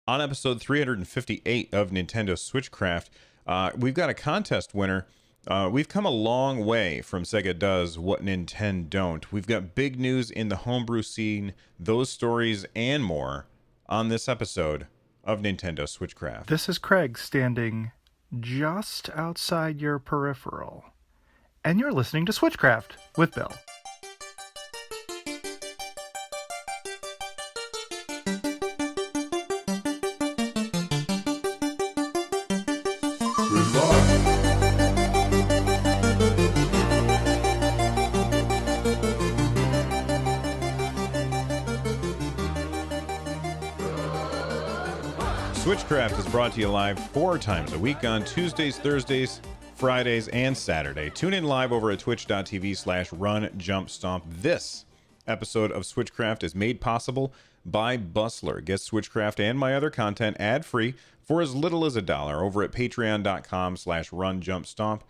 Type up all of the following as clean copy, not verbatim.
On episode 358 of Nintendo Switchcraft, we've got a contest winner. We've come a long way from Sega Does What Nintendo Don't. We've got big news in the homebrew scene, those stories, and more on this episode of Nintendo Switchcraft. This is Craig standing just outside your peripheral, and you're listening to Switchcraft with Bill. Switchcraft is brought to you live 4 times a week on Tuesdays, Thursdays, Fridays, and Saturday. Tune in live over at twitch.tv/runjumpstomp. This episode of Switchcraft is made possible by Bustler. Get Switchcraft and my other content ad-free for as little as $1 over at patreon.com/runjumpstomp.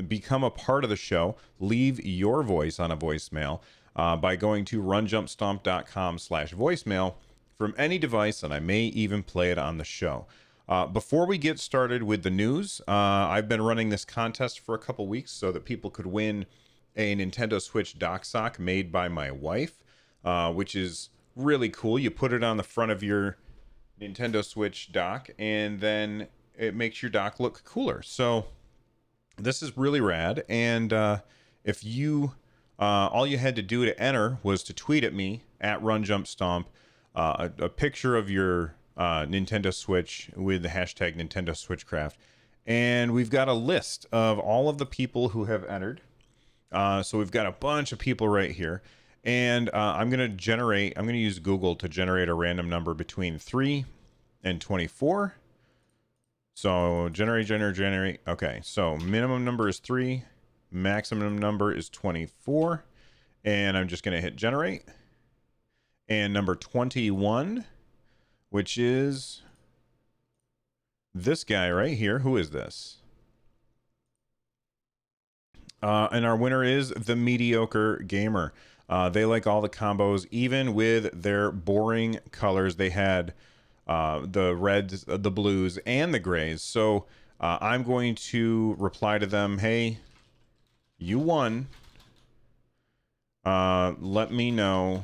Become a part of the show. Leave your voice on a voicemail by going to runjumpstomp.com/voicemail from any device, and I may even play it on the show. Before we get started with the news, I've been running this contest for a couple weeks so that people could win a Nintendo Switch dock sock made by my wife, which is really cool. You put it on the front of your Nintendo Switch dock, and then it makes your dock look cooler. So this is really rad, and if you all you had to do to enter was to tweet at me at RunJumpStomp a picture of your Nintendo Switch with the hashtag Nintendo Switchcraft, and we've got a list of all of the people who have entered. So we've got a bunch of people right here, and I'm going to use Google to generate a random number between 3 and 24. So generate. Okay, so minimum number is 3, maximum number is 24, and I'm just going to hit generate. And number 21, which is this guy right here. Who is this? And our winner is the Mediocre Gamer. They like all the combos, even with their boring colors. They had the reds, the blues, and the grays. So I'm going to reply to them, hey, you won. Let me know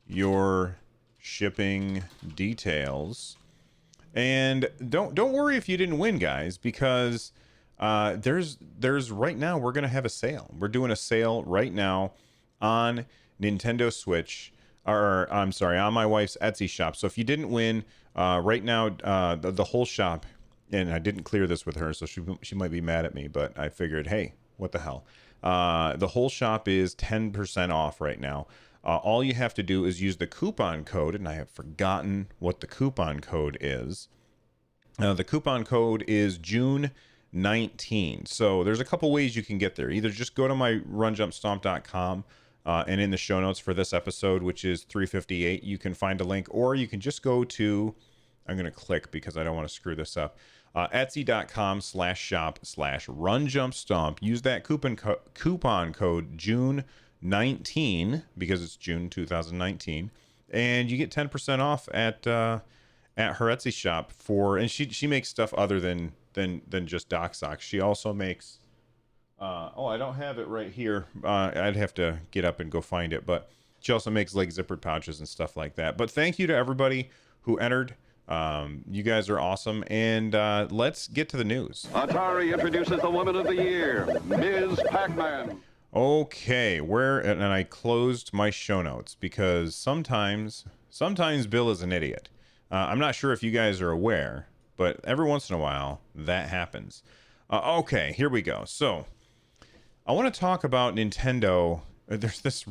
your shipping details, and don't worry if you didn't win, guys, because there's right now we're gonna have a sale. We're doing a sale right now on Nintendo Switch, or I'm sorry, on my wife's Etsy shop. So if you didn't win, right now the whole shop, and I didn't clear this with her, so she might be mad at me, but I figured, hey, what the hell, the whole shop is 10% off right now. All you have to do is use the coupon code, and I have forgotten what the coupon code is. The coupon code is June 19. So there's a couple ways you can get there. Either just go to my runjumpstomp.com, and in the show notes for this episode, which is 358, you can find a link, or you can just go to, I'm going to click because I don't want to screw this up, etsy.com/shop/runjumpstomp. Use that coupon code June 19, because it's June 2019, and you get 10% off at her Etsy shop and she makes stuff other than just dock socks. She also makes I don't have it right here. I'd have to get up and go find it, but she also makes like zippered pouches and stuff like that. But thank you to everybody who entered. You guys are awesome, and let's get to the news. Atari introduces the Woman of the Year, Ms. Pac-Man. Okay, and I closed my show notes because sometimes Bill is an idiot. I'm not sure if you guys are aware, but every once in a while that happens. Okay, here we go. So I want to talk about Nintendo. There's this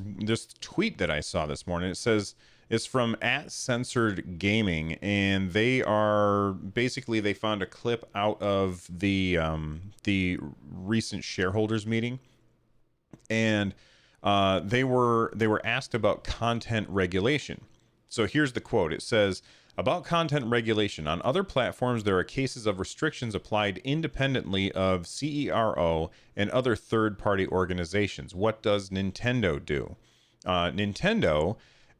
tweet that I saw this morning. It says it's from @censored_gaming, and they found a clip out of the recent shareholders meeting. And they were asked about content regulation. So here's the quote. It says, about content regulation, on other platforms there are cases of restrictions applied independently of CERO and other third-party organizations. What does Nintendo do? Nintendo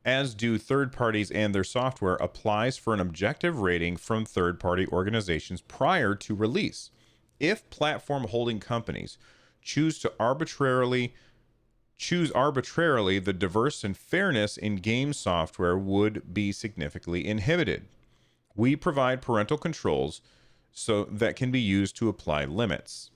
as do third parties and their software, applies for an objective rating from third party organizations prior to release. If platform holding companies choose arbitrarily, the diverse and fairness in game software would be significantly inhibited. We provide parental controls so that can be used to apply limits.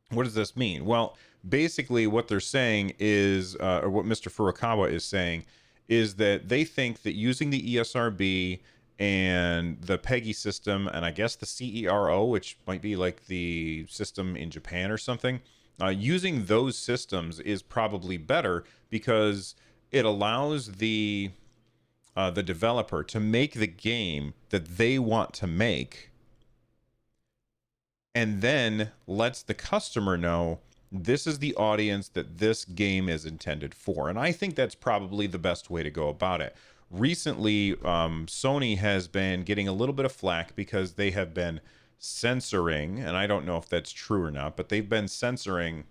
What does this mean? Well, basically what they're saying is, or what Mr. Furukawa is saying, is that they think that using the ESRB and the PEGI system, and I guess the CERO, which might be like the system in Japan or something, using those systems is probably better because it allows the developer to make the game that they want to make, and then lets the customer know this is the audience that this game is intended for. And I think that's probably the best way to go about it. Recently, Sony has been getting a little bit of flack because they have been censoring, and I don't know if that's true or not, but they've been censoring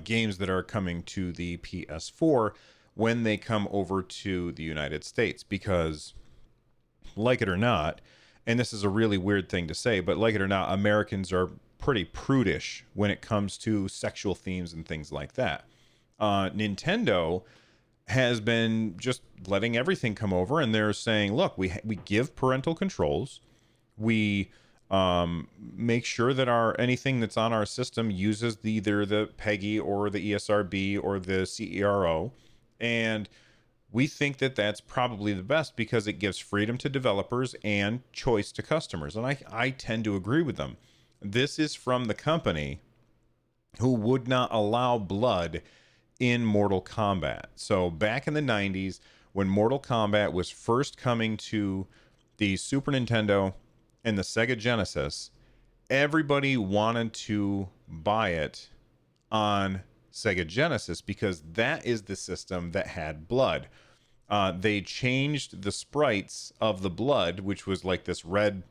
games that are coming to the PS4 when they come over to the United States, because, like it or not, and this is a really weird thing to say, but like it or not, Americans are pretty prudish when it comes to sexual themes and things like that. Nintendo has been just letting everything come over, and they're saying, look, we give parental controls. We make sure that anything that's on our system uses either the PEGI or the ESRB or the CERO, and we think that that's probably the best because it gives freedom to developers and choice to customers. And I tend to agree with them. This is from the company who would not allow blood in Mortal Kombat. So back in the 90s, when Mortal Kombat was first coming to the Super Nintendo and the Sega Genesis, everybody wanted to buy it on Sega Genesis because that is the system that had blood. They changed the sprites of the blood, which was like this red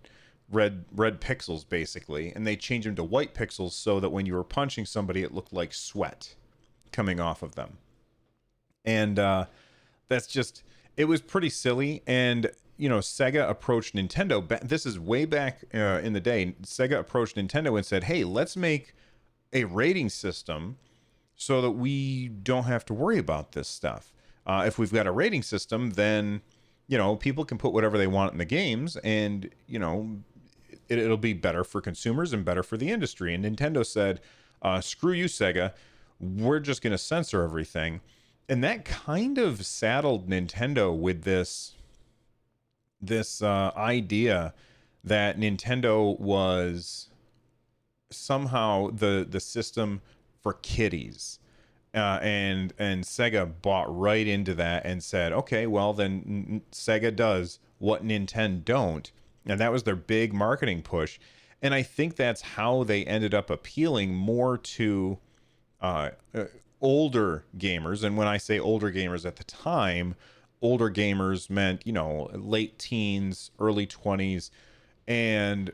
pixels basically, and they changed them to white pixels so that when you were punching somebody, it looked like sweat coming off of them. And that's just, it was pretty silly. And Sega approached Nintendo. This is way back in the day. Sega approached Nintendo and said, "Hey, let's make a rating system so that we don't have to worry about this stuff. If we've got a rating system, then people can put whatever they want in the games, and it'll be better for consumers and better for the industry." And Nintendo said, "Screw you, Sega. We're just going to censor everything." And that kind of saddled Nintendo with this idea that Nintendo was somehow the system for kiddies. And Sega bought right into that and said, okay, well then Sega does what Nintendo don't. And that was their big marketing push. And I think that's how they ended up appealing more to older gamers. And when I say older gamers at the time, older gamers meant, late teens, early 20s. And,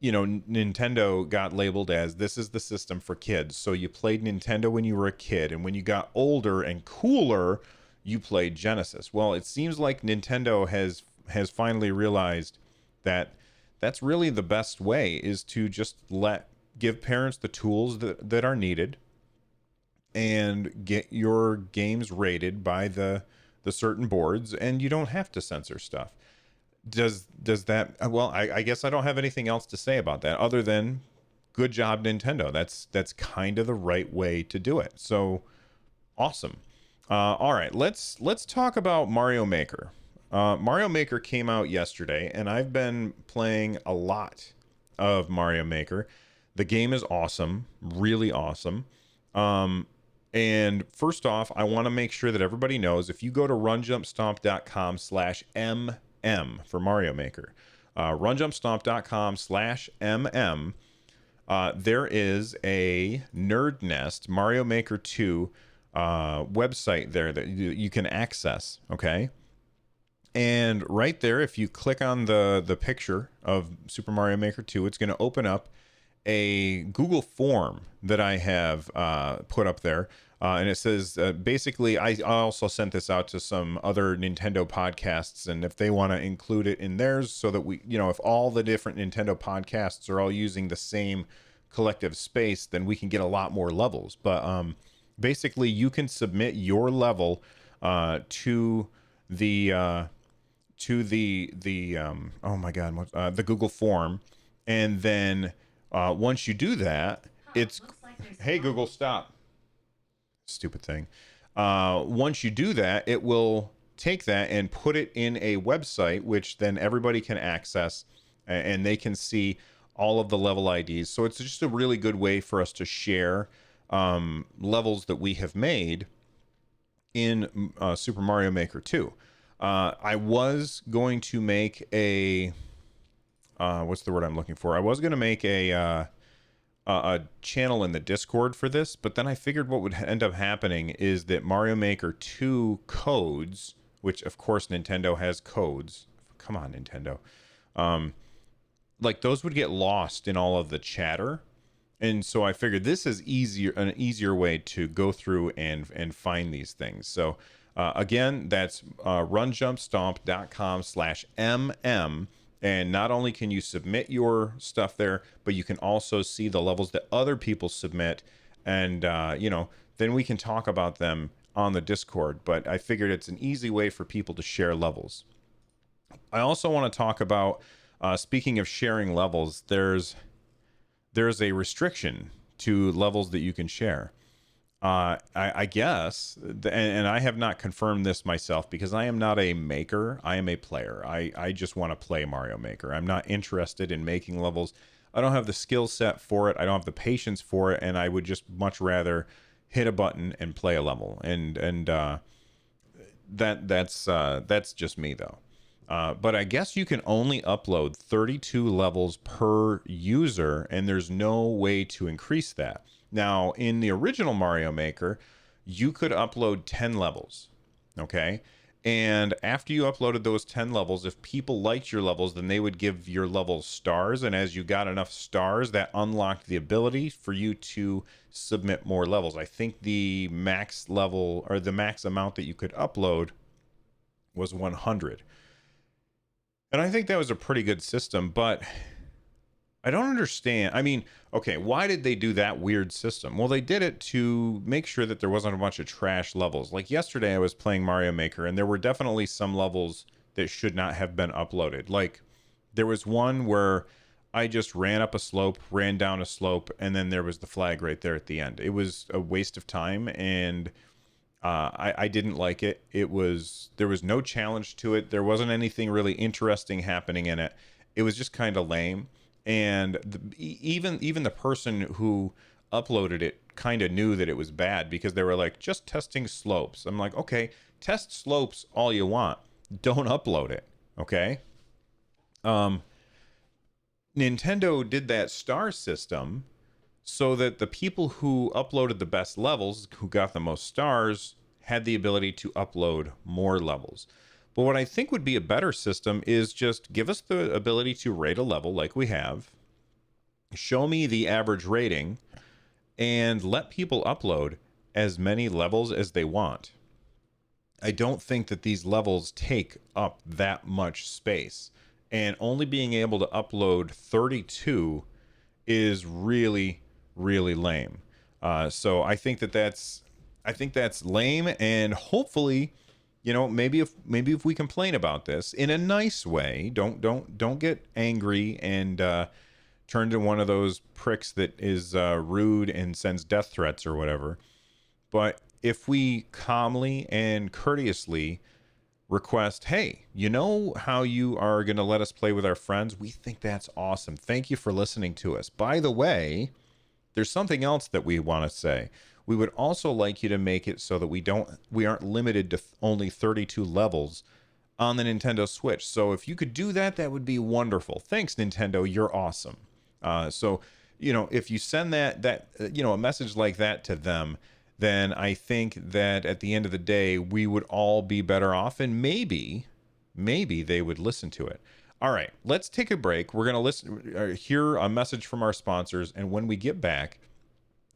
Nintendo got labeled as, this is the system for kids. So you played Nintendo when you were a kid. And when you got older and cooler, you played Genesis. Well, it seems like Nintendo has finally realized that that's really the best way, is to just give parents the tools that are needed and get your games rated by the certain boards, and you don't have to censor stuff. Does that, well, I guess I don't have anything else to say about that other than good job, Nintendo. That's kind of the right way to do it. So awesome. All right, let's talk about Mario Maker. Mario Maker came out yesterday, and I've been playing a lot of Mario Maker. The game is awesome, really awesome. And first off, I want to make sure that everybody knows, if you go to runjumpstomp.com/mm for Mario Maker, runjumpstomp.com/mm, there is a Nerd Nest Mario Maker 2 website there that you can access, okay? And right there, if you click on the picture of Super Mario Maker 2, it's going to open up a Google form that I have put up there. And it says basically, I also sent this out to some other Nintendo podcasts, and if they want to include it in theirs, so that we, if all the different Nintendo podcasts are all using the same collective space, then we can get a lot more levels. But basically, you can submit your level to the oh my god, the Google form, and then once you do that, it's hey Google, stop. Stupid thing. Once you do that, it will take that and put it in a website, which then everybody can access, and they can see all of the level IDs. So it's just a really good way for us to share levels that we have made in Super Mario Maker 2. I was going to make a what's the word I'm looking for? I was going to make a channel in the Discord for this, but then I figured what would end up happening is that Mario Maker 2 codes, which of course Nintendo has codes. Come on, Nintendo. Like those would get lost in all of the chatter. And so I figured this is an easier way to go through and find these things. So again, that's runjumpstomp.com/mm. And not only can you submit your stuff there, but you can also see the levels that other people submit. And, then we can talk about them on the Discord. But I figured it's an easy way for people to share levels. I also want to talk about, speaking of sharing levels, there's a restriction to levels that you can share. I guess, and I have not confirmed this myself because I am not a maker. I am a player. I just want to play Mario Maker. I'm not interested in making levels. I don't have the skill set for it. I don't have the patience for it, and I would just much rather hit a button and play a level. And that's just me though. But I guess you can only upload 32 levels per user, and there's no way to increase that. Now, in the original Mario Maker, you could upload 10 levels, okay? And after you uploaded those 10 levels, if people liked your levels, then they would give your levels stars. And as you got enough stars, that unlocked the ability for you to submit more levels. I think the max level, or the max amount that you could upload, was 100. And I think that was a pretty good system, but I don't understand. I mean, okay, why did they do that weird system? Well, they did it to make sure that there wasn't a bunch of trash levels. Like yesterday, I was playing Mario Maker, and there were definitely some levels that should not have been uploaded. Like, there was one where I just ran up a slope, ran down a slope, and then there was the flag right there at the end. It was a waste of time, and I didn't like it. There was no challenge to it. There wasn't anything really interesting happening in it. It was just kind of lame. And even the person who uploaded it kind of knew that it was bad because they were like, just testing slopes. I'm like, okay, test slopes all you want. Don't upload it, okay? Nintendo did that star system so that the people who uploaded the best levels, who got the most stars, had the ability to upload more levels. But what I think would be a better system is just give us the ability to rate a level like we have, show me the average rating, and let people upload as many levels as they want. I don't think that these levels take up that much space, and only being able to upload 32 is really, really lame. So I think that's lame, and hopefully, maybe if we complain about this in a nice way, don't get angry and turn to one of those pricks that is rude and sends death threats or whatever. But if we calmly and courteously request, hey, you know how you are going to let us play with our friends? We think that's awesome. Thank you for listening to us. By the way, there's something else that we want to say. We would also like you to make it so that we aren't limited to only 32 levels on the Nintendo Switch. So if you could do that, that would be wonderful. Thanks, Nintendo. You're awesome. So if you send that a message like that to them, then I think that at the end of the day, we would all be better off, and maybe they would listen to it. All right, let's take a break. We're going to hear a message from our sponsors, and when we get back,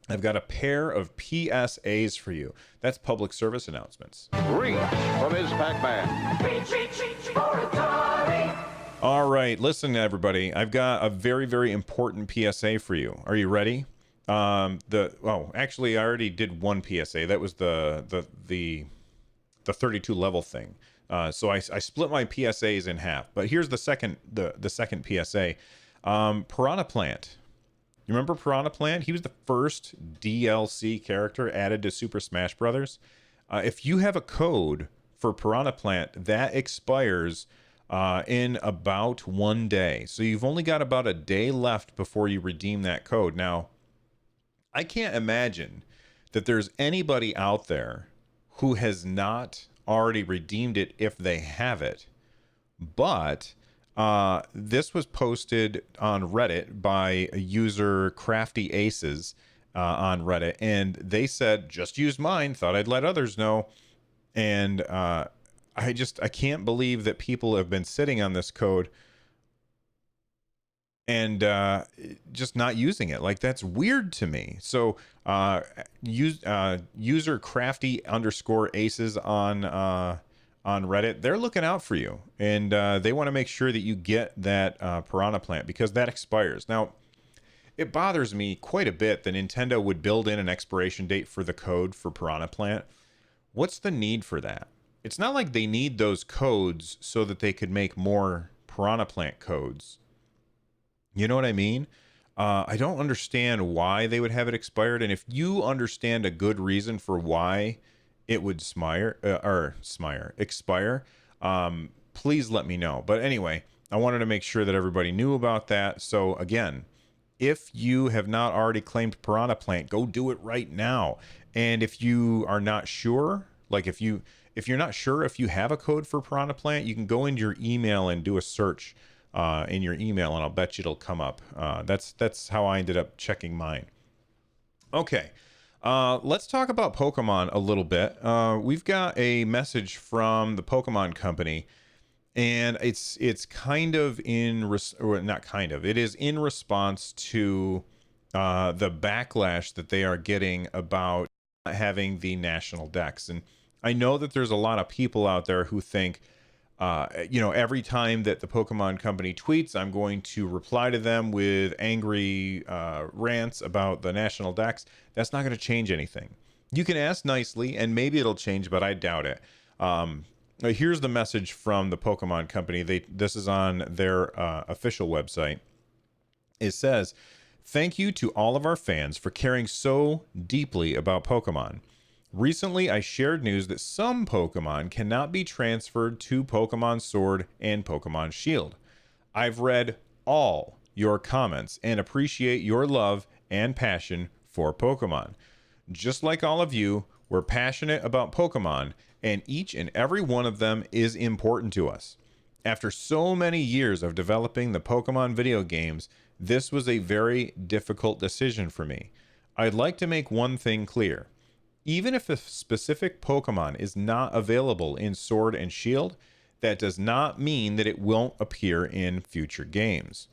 I've got a pair of PSAs for you. That's public service announcements. Reach for Ms. Pac-Man. Reach for Atari. All right, listen, everybody. I've got a very, very important PSA for you. Are you ready? Actually, I already did one PSA. That was the 32 level thing. So I split my PSAs in half. But here's the second PSA. Piranha Plant. You remember Piranha Plant? He was the first DLC character added to Super Smash Brothers. If you have a code for Piranha Plant, that expires in about 1 day. So you've only got about a day left before you redeem that code. Now, I can't imagine that there's anybody out there who has not already redeemed it if they have it. But this was posted on Reddit by a user Crafty Aces on Reddit, and they said, just used mine, thought I'd let others know. And I can't believe that people have been sitting on this code and just not using it. Like, that's weird to me. So user Crafty_Aces on Reddit, they're looking out for you, and they want to make sure that you get that Piranha Plant, because that expires. Now, it bothers me quite a bit that Nintendo would build in an expiration date for the code for Piranha Plant. What's the need for that? It's not like they need those codes so that they could make more Piranha Plant codes. You know what I mean? I don't understand why they would have it expired, and if you understand a good reason for why it would expire, please let me know. But anyway, I wanted to make sure that everybody knew about that. So again, if you have not already claimed Piranha Plant, go do it right now. And if you are not sure, like if you're not sure if you have a code for Piranha Plant, you can go into your email and do a search in your email, and I'll bet you it'll come up. That's how I ended up checking mine. Okay. Let's talk about Pokemon a little bit. We've got a message from the Pokemon Company, and it's kind of it is in response to the backlash that they are getting about having the national dex. And I know that there's a lot of people out there who think, every time that the Pokemon Company tweets, I'm going to reply to them with angry rants about the national dex. That's not going to change anything. You can ask nicely, and maybe it'll change, but I doubt it. Here's the message from the Pokemon Company. This is on their official website. It says, "Thank you to all of our fans for caring so deeply about Pokemon. Recently, I shared news that some Pokemon cannot be transferred to Pokemon Sword and Pokemon Shield. I've read all your comments and appreciate your love and passion for Pokemon. Just like all of you, we're passionate about Pokemon, and each and every one of them is important to us. After so many years of developing the Pokemon video games, this was a very difficult decision for me. I'd like to make one thing clear. Even if a specific Pokemon is not available in Sword and Shield, that does not mean that it won't appear in future games.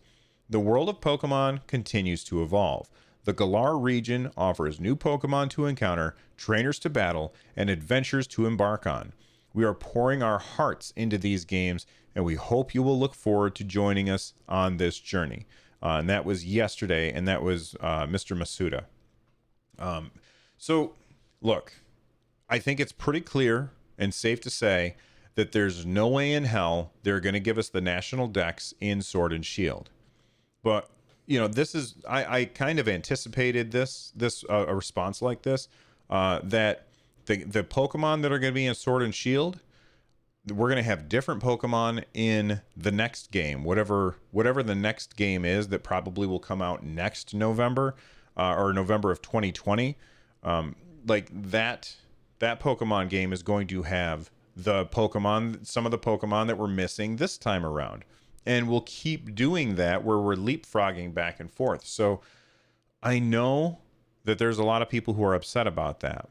The world of Pokemon continues to evolve. The Galar region offers new Pokemon to encounter, trainers to battle, and adventures to embark on. We are pouring our hearts into these games, and we hope you will look forward to joining us on this journey." And that was yesterday, and that was Mr. Masuda. So, look, I think it's pretty clear and safe to say that there's no way in hell they're going to give us the national dex in Sword and Shield. But, this is, I kind of anticipated a response like this, that the Pokemon that are going to be in Sword and Shield, we're going to have different Pokemon in the next game, whatever the next game is that probably will come out next November, or November of 2020. Like that Pokemon game is going to have some of the Pokemon that we're missing this time around. And we'll keep doing that where we're leapfrogging back and forth. So I know that there's a lot of people who are upset about that.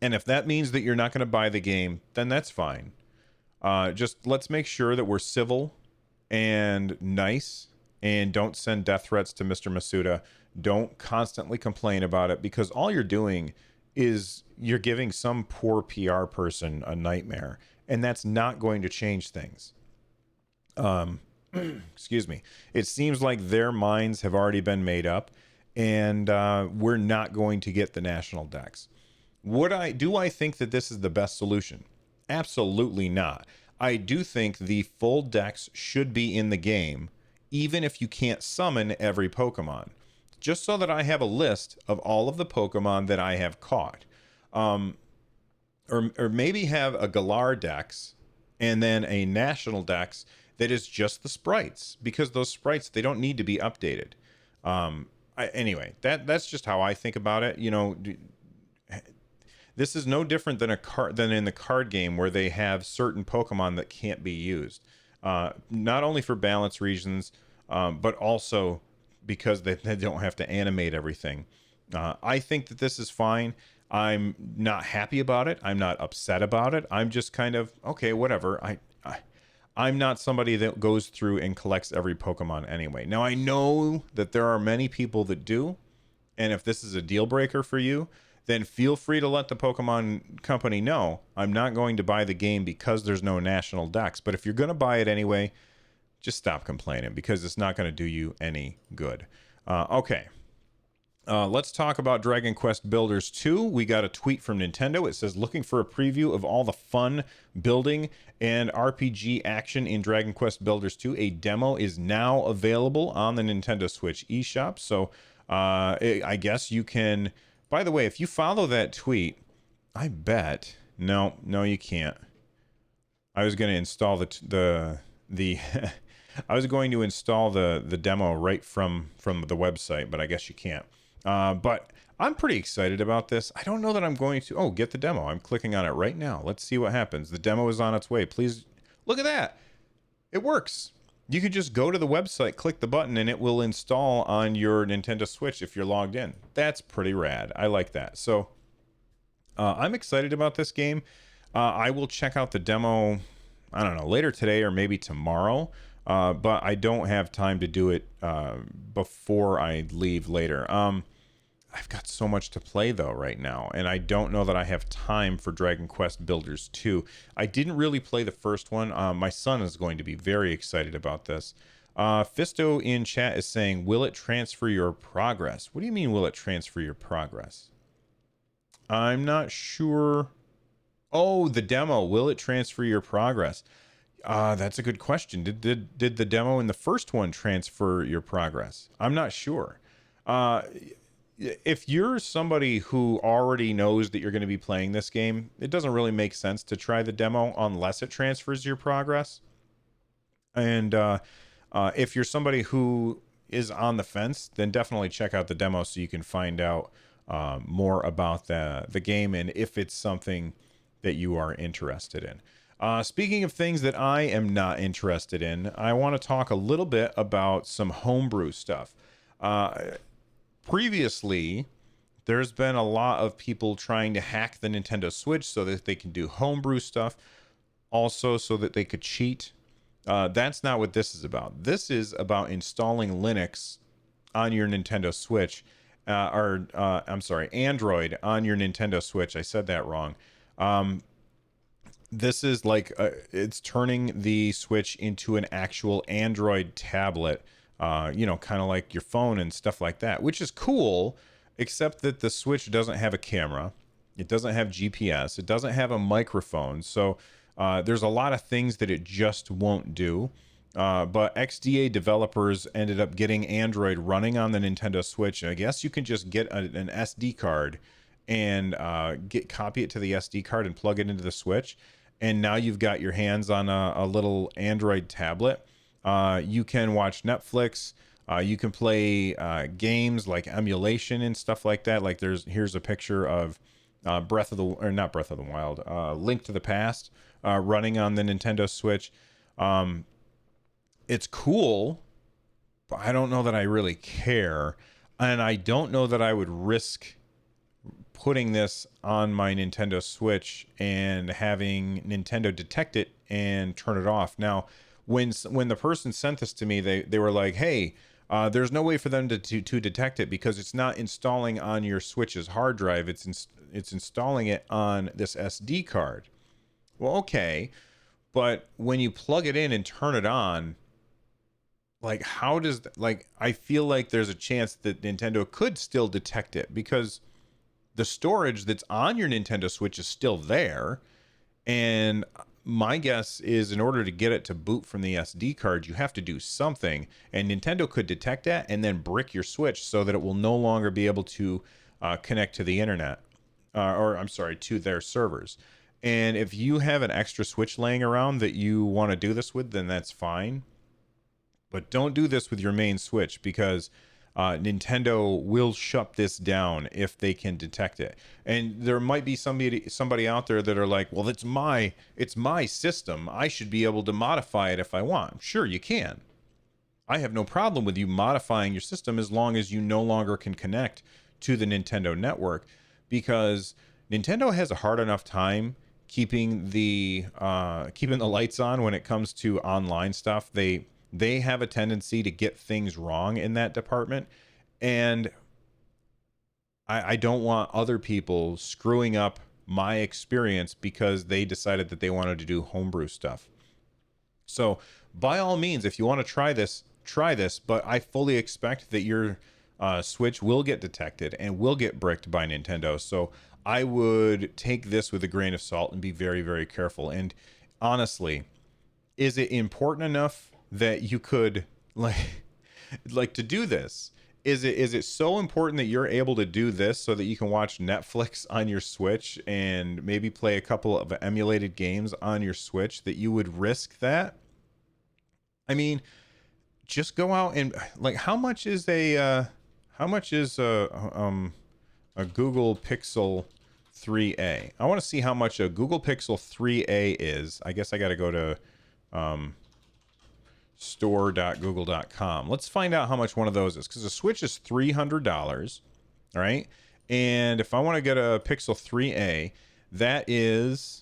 And if that means that you're not going to buy the game, then that's fine. Just let's make sure that we're civil and nice, and don't send death threats to Mr. Masuda. Don't constantly complain about it, because all you're doing is you're giving some poor PR person a nightmare, and that's not going to change things. Excuse me. It seems like their minds have already been made up, and we're not going to get the national decks. Do I think that this is the best solution? Absolutely not. I do think the full decks should be in the game, even if you can't summon every Pokemon, just so that I have a list of all of the Pokemon that I have caught. Or maybe have a Galar Dex and then a national Dex that is just the sprites, because those sprites, they don't need to be updated. Anyway, that's just how I think about it. You know, this is no different than in the card game, where they have certain Pokemon that can't be used, not only for balance reasons, but also because they don't have to animate everything. I think that this is fine. I'm not happy about it. I'm not upset about it. I'm just kind of, okay, whatever. I'm not somebody that goes through and collects every Pokemon anyway. Now, I know that there are many people that do, and if this is a deal breaker for you, then feel free to let the Pokemon company know. I'm not going to buy the game because there's no national dex. But if you're going to buy it anyway, just stop complaining, because it's not going to do you any good. Okay. Let's talk about Dragon Quest Builders 2. We got a tweet from Nintendo. It says, looking for a preview of all the fun building and RPG action in Dragon Quest Builders 2. A demo is now available on the Nintendo Switch eShop. So I guess you can... By the way, if you follow that tweet, I bet... No, you can't. I was going to install the I was going to install the demo right from the website, but I guess you can't. But I'm pretty excited about this. I don't know that I'm going to... Oh, get the demo. I'm clicking on it right now. Let's see what happens. The demo is on its way. Please look at that. It works. You can just go to the website, click the button, and it will install on your Nintendo Switch if you're logged in. That's pretty rad. I like that. So I'm excited about this game. I will check out the demo, I don't know, later today or maybe tomorrow. But I don't have time to do it before I leave later. I've got so much to play though right now, and I don't know that I have time for Dragon Quest Builders 2. I didn't really play the first one. My son is going to be very excited about this. Fisto in chat is saying, will it transfer your progress? What do you mean, will it transfer your progress? I'm not sure. Oh, the demo. Will it transfer your progress? That's a good question. Did the demo in the first one transfer your progress? I'm not sure. If you're somebody who already knows that you're going to be playing this game, it doesn't really make sense to try the demo unless it transfers your progress. And if you're somebody who is on the fence, then definitely check out the demo so you can find out more about the game and if it's something that you are interested in. Speaking of things that I am not interested in, I want to talk a little bit about some homebrew stuff. Previously, there's been a lot of people trying to hack the Nintendo Switch so that they can do homebrew stuff, also so that they could cheat. That's not what this is about. This is about installing Linux on your Nintendo Switch, Android on your Nintendo Switch. I said that wrong. This is like, it's turning the Switch into an actual Android tablet, kind of like your phone and stuff like that, which is cool, except that the Switch doesn't have a camera. It doesn't have GPS. It doesn't have a microphone. So there's a lot of things that it just won't do. But XDA developers ended up getting Android running on the Nintendo Switch. And I guess you can just get an SD card and copy it to the SD card and plug it into the Switch. And now you've got your hands on a little Android tablet. You can watch Netflix. You can play games like emulation and stuff like that. Like here's a picture of Link to the Past running on the Nintendo Switch. It's cool, but I don't know that I really care. And I don't know that I would risk putting this on my Nintendo Switch and having Nintendo detect it and turn it off. Now, when the person sent this to me, they were like, hey, there's no way for them to detect it because it's not installing on your Switch's hard drive. It's installing it on this SD card. Well, okay, but when you plug it in and turn it on, like how does like I feel like there's a chance that Nintendo could still detect it because the storage that's on your Nintendo Switch is still there. And my guess is in order to get it to boot from the SD card, you have to do something. And Nintendo could detect that and then brick your Switch so that it will no longer be able to connect to the internet. Or I'm sorry, to their servers. And if you have an extra Switch laying around that you want to do this with, then that's fine. But don't do this with your main Switch because Nintendo will shut this down if they can detect it. And there might be somebody out there that are like, well, it's my system. I should be able to modify it if I want. Sure, you can. I have no problem with you modifying your system as long as you no longer can connect to the Nintendo network, because Nintendo has a hard enough time keeping the lights on when it comes to online stuff. They have a tendency to get things wrong in that department, and I don't want other people screwing up my experience because they decided that they wanted to do homebrew stuff. So by all means, if you want to try this, but I fully expect that your Switch will get detected and will get bricked by Nintendo. So I would take this with a grain of salt and be very, very careful. And honestly, is it important enough that you could like to do this? Is it so important that you're able to do this so that you can watch Netflix on your Switch and maybe play a couple of emulated games on your Switch that you would risk that? I mean, just go out and like, how much is a Google Pixel 3a? I want to see how much a Google Pixel 3a is. I guess I got to go to store.google.com. Let's find out how much one of those is, because the Switch is $300, all right? And if I want to get a Pixel 3a, that is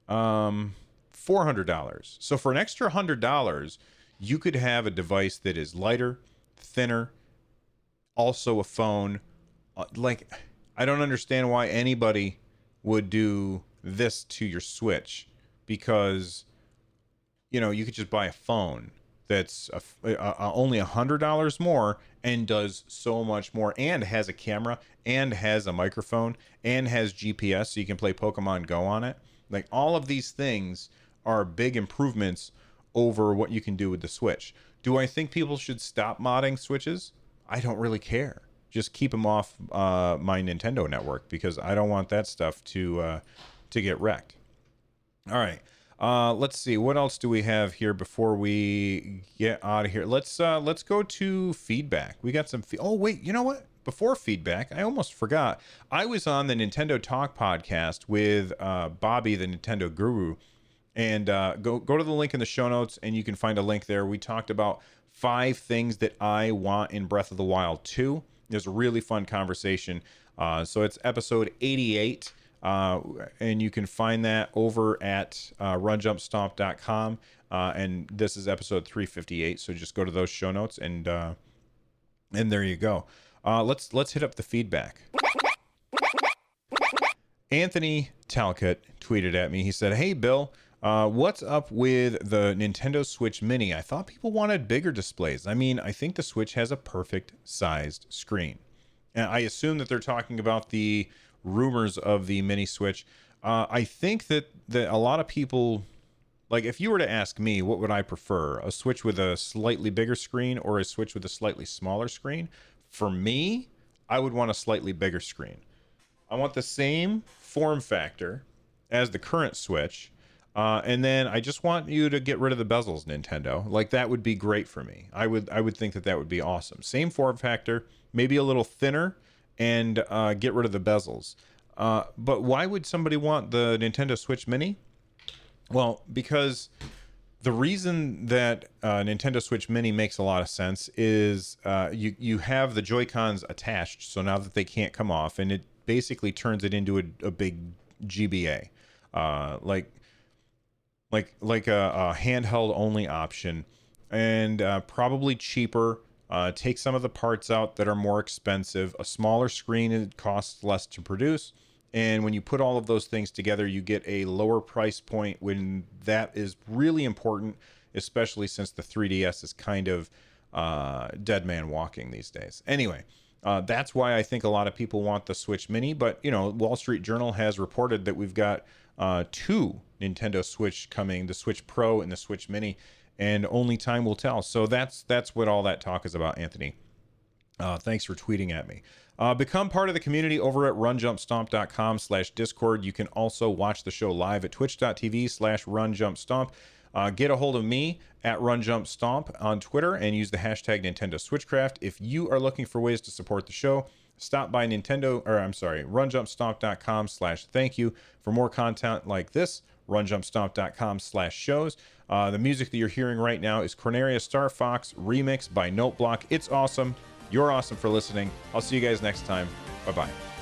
$400. So for an extra $100, you could have a device that is lighter, thinner, also a phone. Like, I don't understand why anybody would do this to your Switch, because you could just buy a phone that's only $100 more and does so much more, and has a camera, and has a microphone, and has GPS, so you can play Pokemon Go on it. Like, all of these things are big improvements over what you can do with the Switch. Do I think people should stop modding Switches? I don't really care. Just keep them off my Nintendo network, because I don't want that stuff to get wrecked. All right. Let's see, what else do we have here before we get out of here? Let's go to feedback. We got some oh wait, you know what? Before feedback, I almost forgot. I was on the Nintendo Talk podcast with Bobby, the Nintendo Guru, and go to the link in the show notes, and you can find a link there. We talked about 5 things that I want in Breath of the Wild 2. It was a really fun conversation. So it's episode 88. And you can find that over at runjumpstomp.com. And this is episode 358. So just go to those show notes, and there you go. Let's hit up the feedback. Anthony Talcott tweeted at me. He said, "Hey Bill, what's up with the Nintendo Switch Mini? I thought people wanted bigger displays. I mean, I think the Switch has a perfect sized screen." And I assume that they're talking about the rumors of the mini Switch. I think that a lot of people, like, if you were to ask me, what would I prefer? A Switch with a slightly bigger screen or a Switch with a slightly smaller screen? For me, I would want a slightly bigger screen. I want the same form factor as the current Switch. And then I just want you to get rid of the bezels, Nintendo. Like, that would be great for me. I would think that would be awesome. Same form factor, maybe a little thinner, and get rid of the bezels. But why would somebody want the Nintendo Switch Mini? Well, because the reason that Nintendo Switch Mini makes a lot of sense is you have the Joy-Cons attached, so now that they can't come off, and it basically turns it into a big GBA, like a handheld only option, and probably cheaper take some of the parts out that are more expensive. A smaller screen, it costs less to produce. And when you put all of those things together, you get a lower price point, when that is really important, especially since the 3DS is kind of dead man walking these days. Anyway, that's why I think a lot of people want the Switch Mini. But, you know, Wall Street Journal has reported that we've got two Nintendo Switch coming, the Switch Pro and the Switch Mini, and only time will tell. So that's what all that talk is about, Anthony. Thanks for tweeting at me. Become part of the community over at runjumpstomp.com/discord. You can also watch the show live at twitch.tv/runjumpstomp. Get a hold of me at runjumpstomp on Twitter and use the hashtag Nintendo Switchcraft. If you are looking for ways to support the show, stop by runjumpstomp.com/thank-you for more content like this. runjumpstomp.com/shows. The music that you're hearing right now is Corneria Star Fox remixed by Noteblock. It's awesome. You're awesome for listening. I'll see you guys next time. Bye-bye.